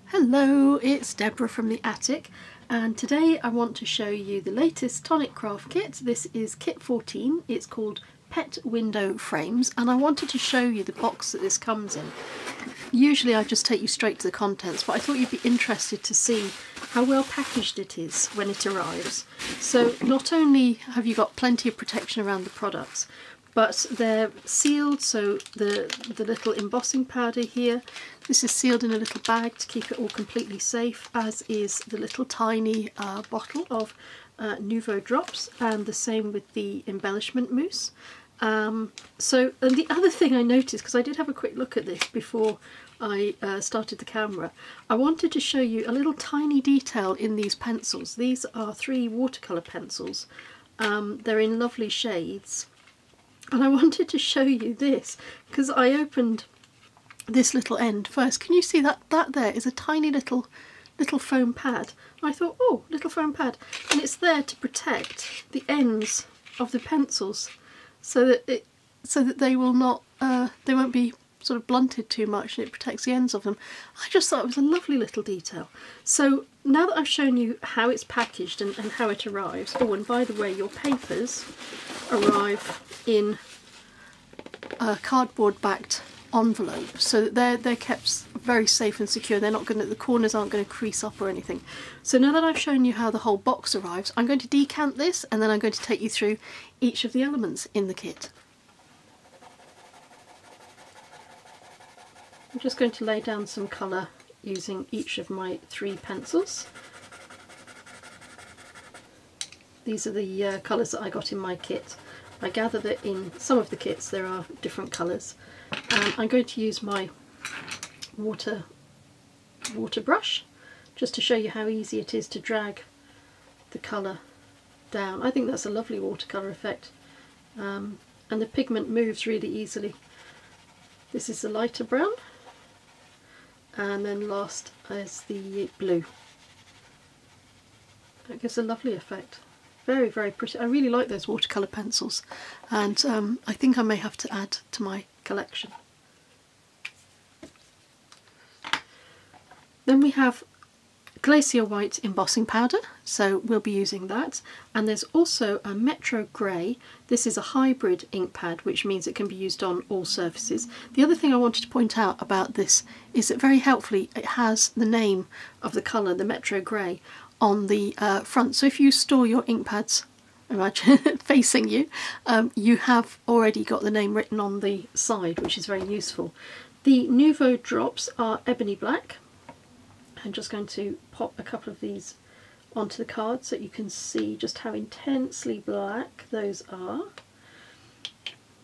Hello, it's Deborah from the attic, and today I want to show you the latest Tonic craft kit. This is kit 14, it's called Pet Window Frames, and I wanted to show you the box that this comes in. Usually I just take you straight to the contents, but I thought you'd be interested to see how well packaged it is when it arrives. So not only have you got plenty of protection around the products, but they're sealed, so the little embossing powder here, this is sealed in a little bag to keep it all completely safe, as is the little tiny bottle of Nouveau drops, and the same with the embellishment mousse. And the other thing I noticed, because I did have a quick look at this before I started the camera, I wanted to show you a little tiny detail in these pencils. These are 3 watercolour pencils. They're in lovely shades. And I wanted to show you this because I opened this little end first. Can you see that there is a tiny little foam pad? And I thought, oh, little foam pad, and it's there to protect the ends of the pencils so that they will not they won't be sort of blunted too much, and it protects the ends of them. I just thought it was a lovely little detail. So now that I've shown you how it's packaged and how it arrives, oh, and by the way, your papers arrive in a cardboard backed envelope, so that they're kept very safe and secure. They're not going to, the corners aren't going to crease up or anything. So now that I've shown you how the whole box arrives, I'm going to decant this, and then I'm going to take you through each of the elements in the kit. I'm just going to lay down some colour using each of my 3 pencils. These are the colours that I got in my kit. I gather that in some of the kits there are different colours. I'm going to use my water brush just to show you how easy it is to drag the colour down. I think that's a lovely watercolour effect, and the pigment moves really easily. This is the lighter brown, and then last is the blue. That gives a lovely effect. Very, very pretty. I really like those watercolour pencils, and I think I may have to add to my collection. Then we have Glacier White embossing powder, so we'll be using that. And there's also a Metro Grey. This is a hybrid ink pad, which means it can be used on all surfaces. The other thing I wanted to point out about this is that very helpfully it has the name of the colour, the Metro Grey, on the front. So if you store your ink pads, imagine facing you, you have already got the name written on the side, which is very useful. The Nouveau drops are ebony black. I'm just going to pop a couple of these onto the card so you can see just how intensely black those are.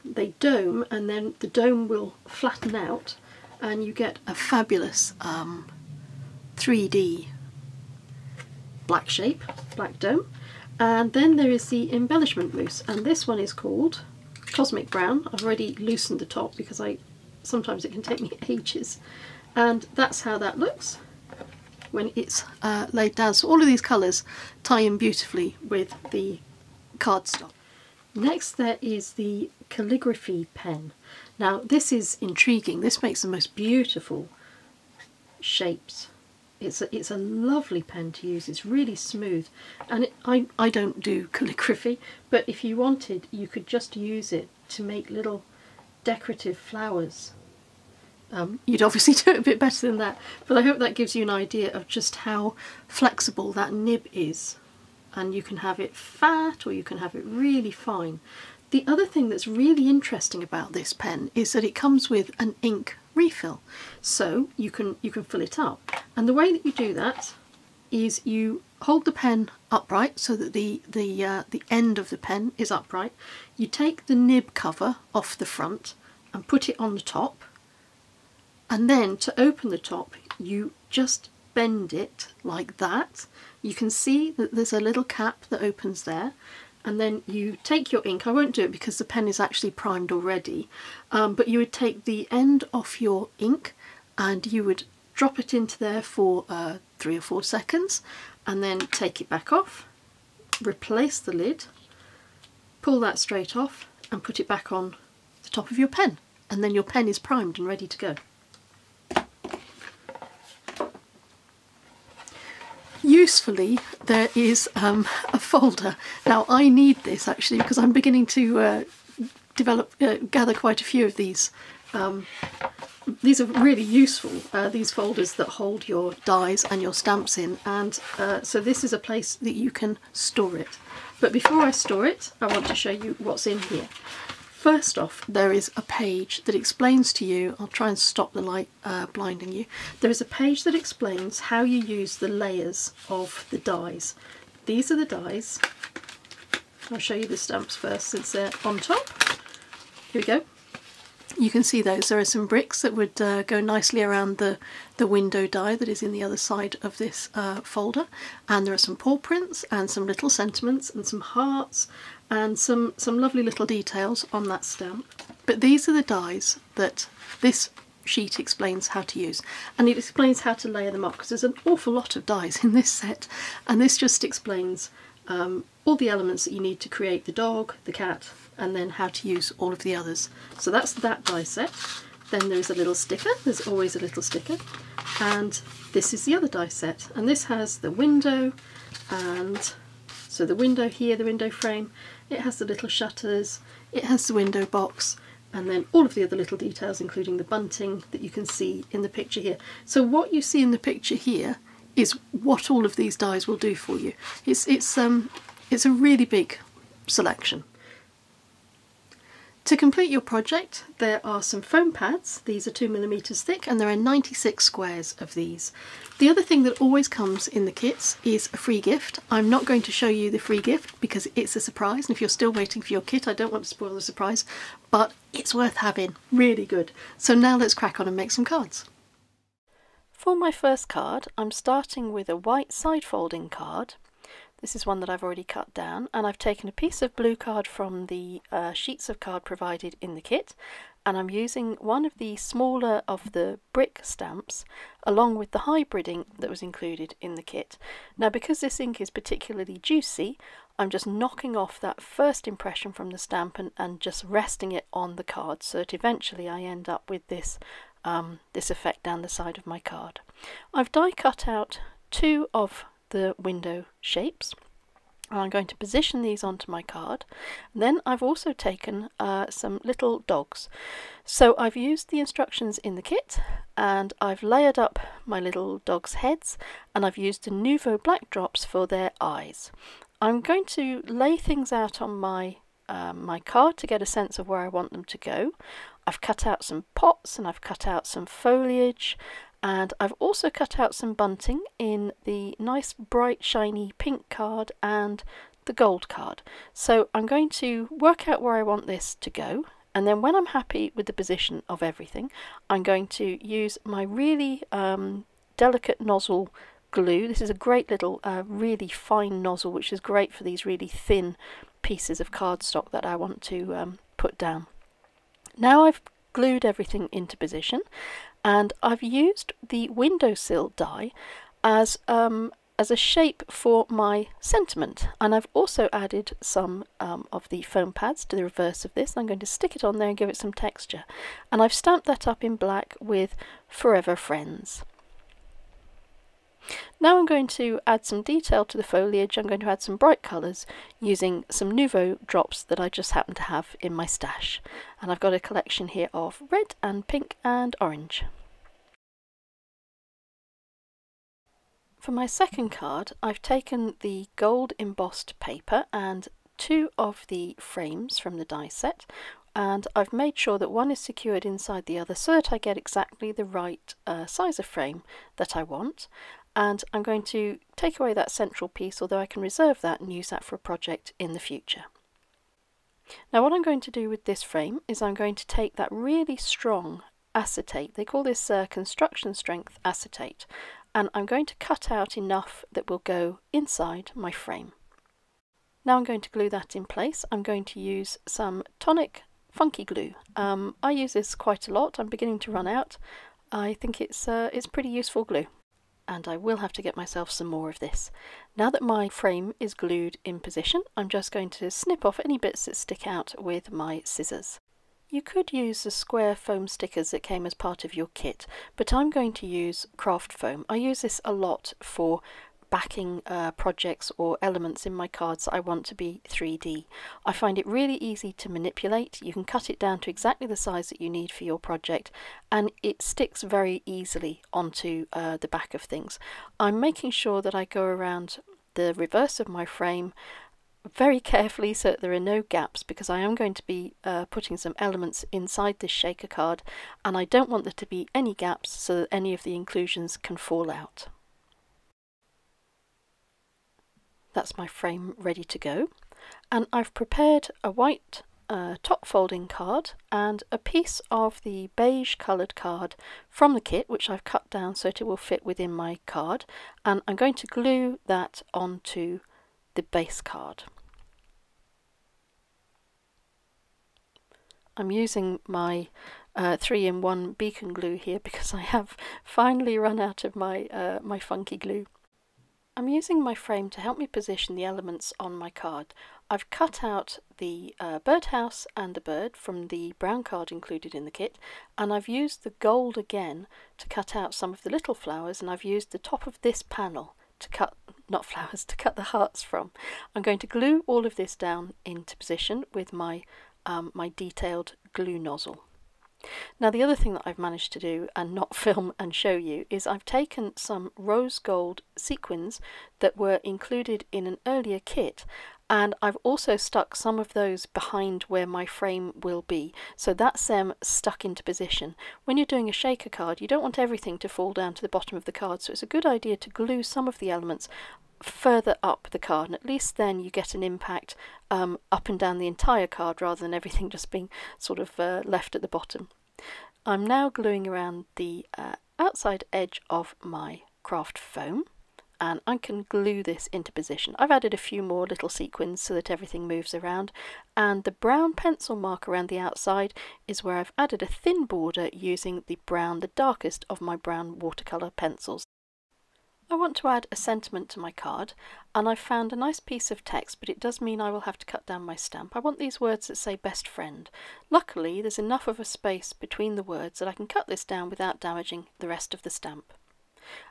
They dome, and then the dome will flatten out and you get a fabulous 3D black shape, black dome. And then there is the embellishment mousse, and this one is called Cosmic Brown. I've already loosened the top because sometimes it can take me ages, and that's how that looks when it's laid down. So all of these colours tie in beautifully with the cardstock. Next there is the calligraphy pen. Now this is intriguing. This makes the most beautiful shapes. It's a lovely pen to use. It's really smooth, and I don't do calligraphy, but if you wanted you could just use it to make little decorative flowers. You'd obviously do it a bit better than that, but I hope that gives you an idea of just how flexible that nib is, and you can have it fat or you can have it really fine. The other thing that's really interesting about this pen is that it comes with an ink refill, so you can fill it up, and the way that you do that is you hold the pen upright so that the end of the pen is upright. You take the nib cover off the front and put it on the top, and then to open the top you just bend it like that. You can see that there's a little cap that opens there, and then you take your ink. I won't do it because the pen is actually primed already, but you would take the end off your ink and you would drop it into there for 3 or 4 seconds, and then take it back off, replace the lid, pull that straight off and put it back on the top of your pen, and then your pen is primed and ready to go. usefully, there is a folder. Now I need this actually because I'm beginning to gather quite a few of these. These are really useful, these folders that hold your dies and your stamps in, and so this is a place that you can store it. But before I store it, I want to show you what's in here. First off, there is a page that explains to you, I'll try and stop the light blinding you, there is a page that explains how you use the layers of the dies. These are the dies. I'll show you the stamps first since they're on top. Here we go. You can see those. There are some bricks that would go nicely around the window die that is in the other side of this folder, and there are some paw prints and some little sentiments and some hearts and some lovely little details on that stamp. But these are the dies that this sheet explains how to use, and it explains how to layer them up because there's an awful lot of dies in this set, and this just explains all the elements that you need to create the dog, the cat, and then how to use all of the others. So that's that die set. Then there's a little sticker, there's always a little sticker, and this is the other die set, and this has the window, and so the window here, the window frame, it has the little shutters, it has the window box, and then all of the other little details including the bunting that you can see in the picture here. So what you see in the picture here is what all of these dies will do for you. It's a really big selection. To complete your project, there are some foam pads. These are 2mm thick, and there are 96 squares of these. The other thing that always comes in the kits is a free gift. I'm not going to show you the free gift because it's a surprise, and if you're still waiting for your kit, I don't want to spoil the surprise, but it's worth having. Really good. So now let's crack on and make some cards. For my first card, I'm starting with a white side folding card. This is one that I've already cut down, and I've taken a piece of blue card from the sheets of card provided in the kit, and I'm using one of the smaller of the brick stamps along with the hybriding that was included in the kit. Now because this ink is particularly juicy, I'm just knocking off that first impression from the stamp and just resting it on the card so that eventually I end up with this effect down the side of my card. I've die cut out two of the window shapes, and I'm going to position these onto my card. And then I've also taken some little dogs. So I've used the instructions in the kit, and I've layered up my little dogs' heads, and I've used the Nouveau black drops for their eyes. I'm going to lay things out on my card to get a sense of where I want them to go. I've cut out some pots, and I've cut out some foliage, and I've also cut out some bunting in the nice bright shiny pink card and the gold card. So I'm going to work out where I want this to go, and then when I'm happy with the position of everything, I'm going to use my really delicate nozzle glue. This is a great little really fine nozzle which is great for these really thin pieces of cardstock that I want to put down. Now I've glued everything into position, and I've used the windowsill die as a shape for my sentiment, and I've also added some of the foam pads to the reverse of this. I'm going to stick it on there and give it some texture, and I've stamped that up in black with Forever Friends. Now I'm going to add some detail to the foliage. I'm going to add some bright colours using some Nouveau drops that I just happen to have in my stash. And I've got a collection here of red and pink and orange. For my second card, I've taken the gold embossed paper and two of the frames from the die set, and I've made sure that one is secured inside the other so that I get exactly the right size of frame that I want. And I'm going to take away that central piece, although I can reserve that and use that for a project in the future. Now what I'm going to do with this frame is I'm going to take that really strong acetate, they call this construction strength acetate, and I'm going to cut out enough that will go inside my frame. Now I'm going to glue that in place. I'm going to use some Tonic funky glue. I use this quite a lot. I'm beginning to run out. I think it's pretty useful glue. And I will have to get myself some more of this. Now that my frame is glued in position, I'm just going to snip off any bits that stick out with my scissors. You could use the square foam stickers that came as part of your kit, but I'm going to use craft foam. I use this a lot for backing projects or elements in my cards that I want to be 3D. I find it really easy to manipulate. You can cut it down to exactly the size that you need for your project, and it sticks very easily onto the back of things. I'm making sure that I go around the reverse of my frame very carefully so that there are no gaps, because I am going to be putting some elements inside this shaker card, and I don't want there to be any gaps so that any of the inclusions can fall out. That's my frame ready to go, and I've prepared a white top folding card and a piece of the beige coloured card from the kit, which I've cut down so that it will fit within my card, and I'm going to glue that onto the base card. I'm using my 3-in-1 beacon glue here because I have finally run out of my my funky glue. I'm using my frame to help me position the elements on my card. I've cut out the birdhouse and the bird from the brown card included in the kit, and I've used the gold again to cut out some of the little flowers, and I've used the top of this panel to cut, not flowers, to cut the hearts from. I'm going to glue all of this down into position with my my detailed glue nozzle. Now the other thing that I've managed to do and not film and show you is I've taken some rose gold sequins that were included in an earlier kit, and I've also stuck some of those behind where my frame will be, so that's them stuck into position. When you're doing a shaker card, you don't want everything to fall down to the bottom of the card, so it's a good idea to glue some of the elements further up the card, and at least then you get an impact up and down the entire card rather than everything just being sort of left at the bottom. I'm now gluing around the outside edge of my craft foam, and I can glue this into position. I've added a few more little sequins so that everything moves around, and the brown pencil mark around the outside is where I've added a thin border using the brown, the darkest of my brown watercolour pencils. I want to add a sentiment to my card, and I've found a nice piece of text, but it does mean I will have to cut down my stamp. I want these words that say best friend. Luckily there's enough of a space between the words that I can cut this down without damaging the rest of the stamp.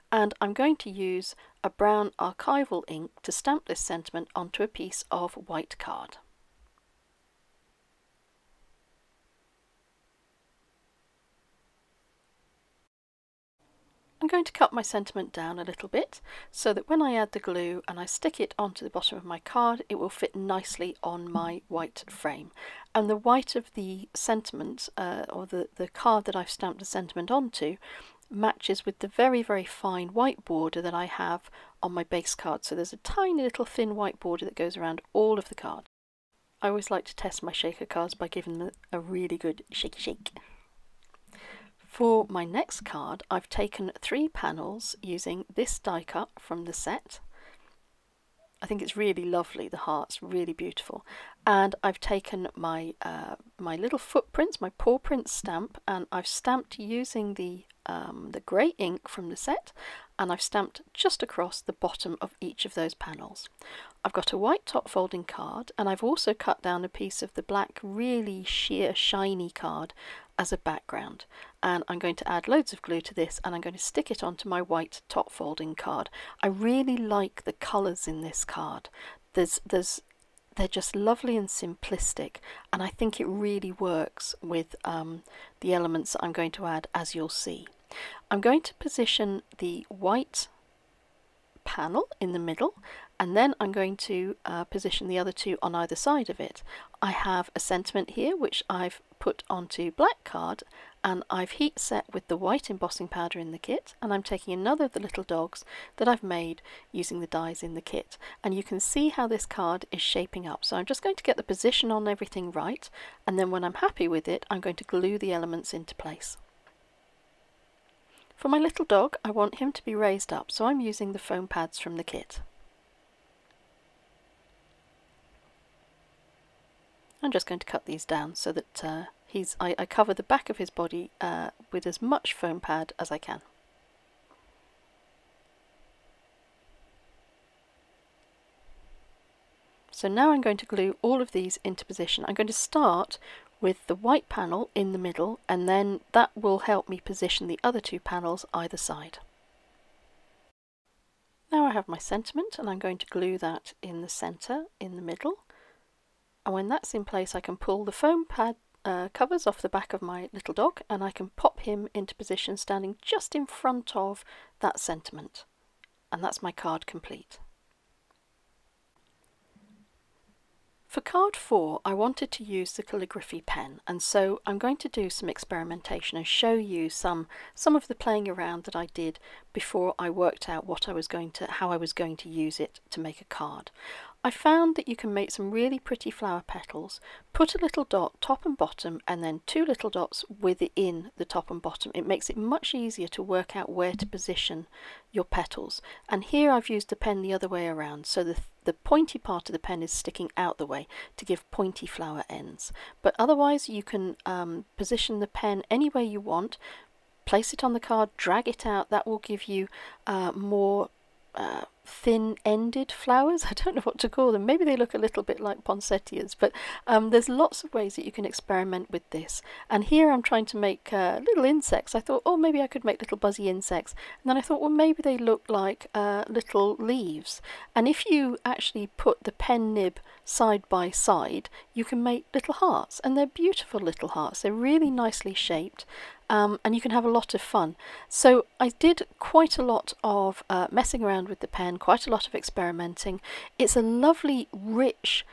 And I'm going to use a brown archival ink to stamp this sentiment onto a piece of white card. I'm going to cut my sentiment down a little bit so that when I add the glue and I stick it onto the bottom of my card, it will fit nicely on my white frame. And the white of the sentiment, or the card that I've stamped the sentiment onto, matches with the very, very fine white border that I have on my base card. So there's a tiny little thin white border that goes around all of the card. I always like to test my shaker cards by giving them a really good shaky shake. For my next card, I've taken 3 panels using this die cut from the set. I think it's really lovely, the heart's really beautiful. And I've taken my my little footprints, my paw print stamp, and I've stamped using the grey ink from the set, and I've stamped just across the bottom of each of those panels. I've got a white top folding card, and I've also cut down a piece of the black, really sheer, shiny card as a background, and I'm going to add loads of glue to this, and I'm going to stick it onto my white top folding card. I really like the colours in this card. They're just lovely and simplistic, and I think it really works with the elements that I'm going to add, as you'll see. I'm going to position the white panel in the middle, and then I'm going to position the other 2 on either side of it. I have a sentiment here which I've put onto black card, and I've heat set with the white embossing powder in the kit, and I'm taking another of the little dogs that I've made using the dies in the kit, and you can see how this card is shaping up. So I'm just going to get the position on everything right, and then when I'm happy with it, I'm going to glue the elements into place. For my little dog, I want him to be raised up, so I'm using the foam pads from the kit. I'm just going to cut these down so that I cover the back of his body with as much foam pad as I can. So now I'm going to glue all of these into position. I'm going to start with the white panel in the middle, and then that will help me position the other 2 panels either side. Now I have my sentiment, and I'm going to glue that in the centre, in the middle. And when that's in place, I can pull the foam pad covers off the back of my little dog, and I can pop him into position standing just in front of that sentiment. And that's my card complete. For card 4, I wanted to use the calligraphy pen, and so I'm going to do some experimentation and show you some of the playing around that I did before I worked out how I was going to use it to make a card. I found that you can make some really pretty flower petals, put a little dot top and bottom, and then 2 little dots within the top and bottom. It makes it much easier to work out where to position your petals. And here I've used the pen the other way around, so the pointy part of the pen is sticking out the way to give pointy flower ends. But otherwise you can position the pen any way you want, place it on the card, drag it out. That will give you more thin-ended flowers. I don't know what to call them. Maybe they look a little bit like poinsettias, but there's lots of ways that you can experiment with this. And here I'm trying to make little insects. I thought, oh, maybe I could make little buzzy insects. And then I thought, well, maybe they look like little leaves. And if you actually put the pen nib side by side, you can make little hearts, and they're beautiful little hearts. They're really nicely shaped. And you can have a lot of fun. So I did quite a lot of messing around with the pen, quite a lot of experimenting. It's a lovely, rich,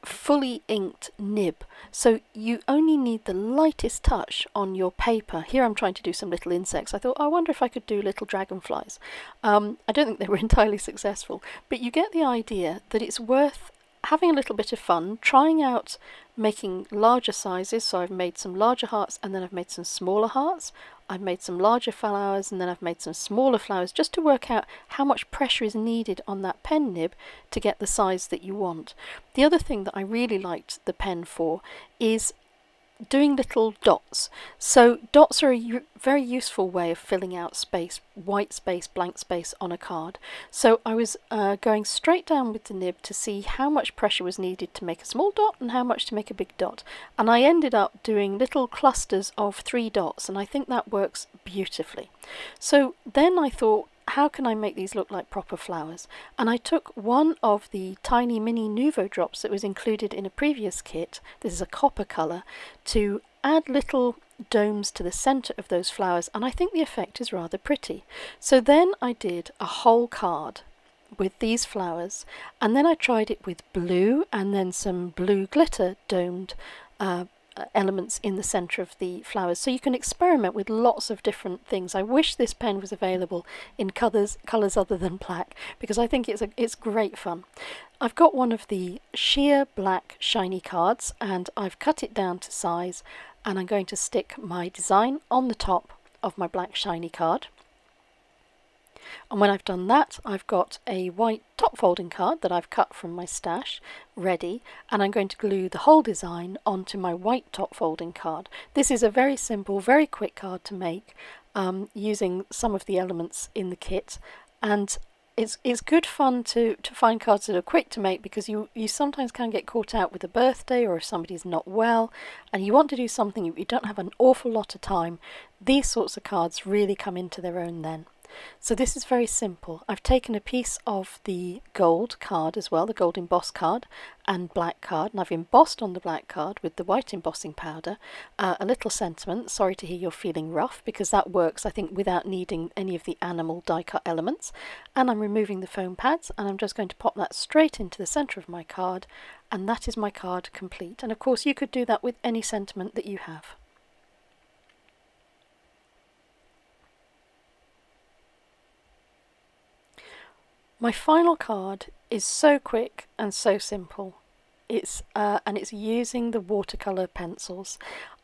fully inked nib, so you only need the lightest touch on your paper. Here I'm trying to do some little insects. I thought, I wonder if I could do little dragonflies. I don't think they were entirely successful, but you get the idea that it's worth having a little bit of fun, trying out making larger sizes. So I've made some larger hearts, and then I've made some smaller hearts. I've made some larger flowers, and then I've made some smaller flowers, just to work out how much pressure is needed on that pen nib to get the size that you want. The other thing that I really liked the pen for is doing little dots. So dots are a very useful way of filling out space, white space, blank space on a card. So I was going straight down with the nib to see how much pressure was needed to make a small dot and how much to make a big dot. And I ended up doing little clusters of 3 dots, and I think that works beautifully. So then I thought, how can I make these look like proper flowers? And I took one of the tiny mini Nuvo drops that was included in a previous kit, this is a copper colour, to add little domes to the centre of those flowers, and I think the effect is rather pretty. So then I did a whole card with these flowers, and then I tried it with blue and then some blue glitter domed elements in the centre of the flowers, so you can experiment with lots of different things. I wish this pen was available in colours other than black, because I think it's great fun. I've got one of the sheer black shiny cards, and I've cut it down to size, and I'm going to stick my design on the top of my black shiny card. And when I've done that, I've got a white top folding card that I've cut from my stash ready, and I'm going to glue the whole design onto my white top folding card. This is a very simple, very quick card to make using some of the elements in the kit, and it's good fun to find cards that are quick to make, because you sometimes can get caught out with a birthday or if somebody's not well and you want to do something, you don't have an awful lot of time. These sorts of cards really come into their own then. So this is very simple. I've taken a piece of the gold card as well, the gold embossed card and black card, and I've embossed on the black card with the white embossing powder a little sentiment. Sorry to hear you're feeling rough, because that works, I think, without needing any of the animal die cut elements. And I'm removing the foam pads, and I'm just going to pop that straight into the centre of my card, and that is my card complete. And of course you could do that with any sentiment that you have. My final card is so quick and so simple. It's using the watercolour pencils.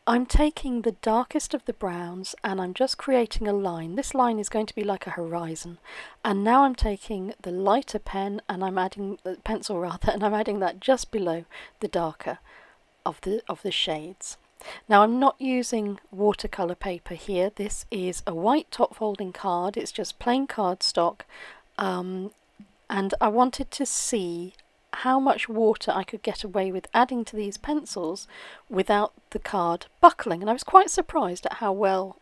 I'm taking the darkest of the browns and I'm just creating a line. This line is going to be like a horizon. And now I'm taking the lighter pen and I'm adding the pencil rather, and I'm adding that just below the darker of the shades. Now I'm not using watercolour paper here. This is a white top folding card. It's just plain cardstock. And I wanted to see how much water I could get away with adding to these pencils without the card buckling, and I was quite surprised at how well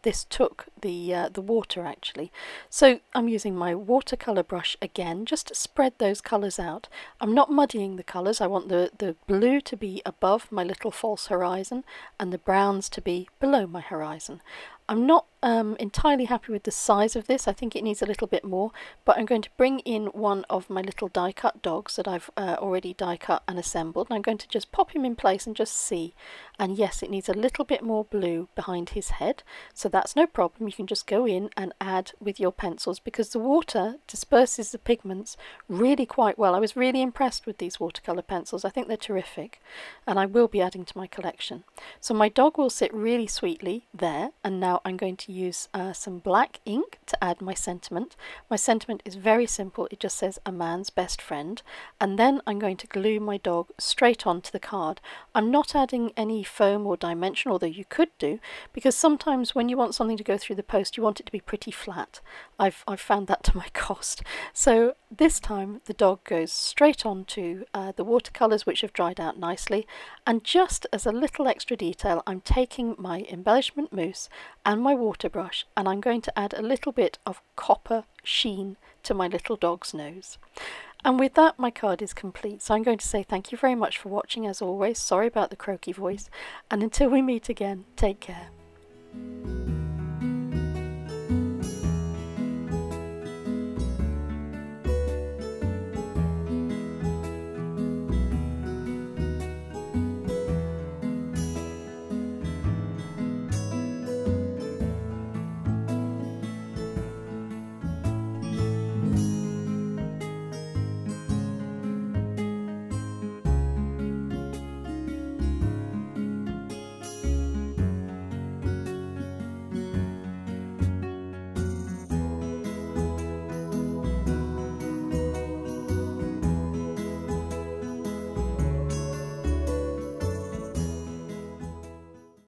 this took the water actually. So I'm using my watercolour brush again, just to spread those colours out. I'm not muddying the colours. I want the blue to be above my little false horizon and the browns to be below my horizon. I'm not entirely happy with the size of this. I think it needs a little bit more, but I'm going to bring in one of my little die cut dogs that I've already die cut and assembled, and I'm going to just pop him in place and just see. And yes, it needs a little bit more blue behind his head, so that's no problem. You can just go in and add with your pencils, because the water disperses the pigments really quite well. I was really impressed with these watercolour pencils. I think they're terrific, and I will be adding to my collection. So my dog will sit really sweetly there, and now I'm going to use some black ink to add my sentiment. My sentiment is very simple. It just says a man's best friend, and then I'm going to glue my dog straight onto the card. I'm not adding any foam or dimension, although you could do, because sometimes when you want something to go through the post you want it to be pretty flat. I've found that to my cost. So this time the dog goes straight onto the watercolours, which have dried out nicely, and just as a little extra detail I'm taking my embellishment mousse and my water brush, and I'm going to add a little bit of copper sheen to my little dog's nose. And with that, my card is complete. So I'm going to say thank you very much for watching as always. Sorry about the croaky voice, and until we meet again, take care.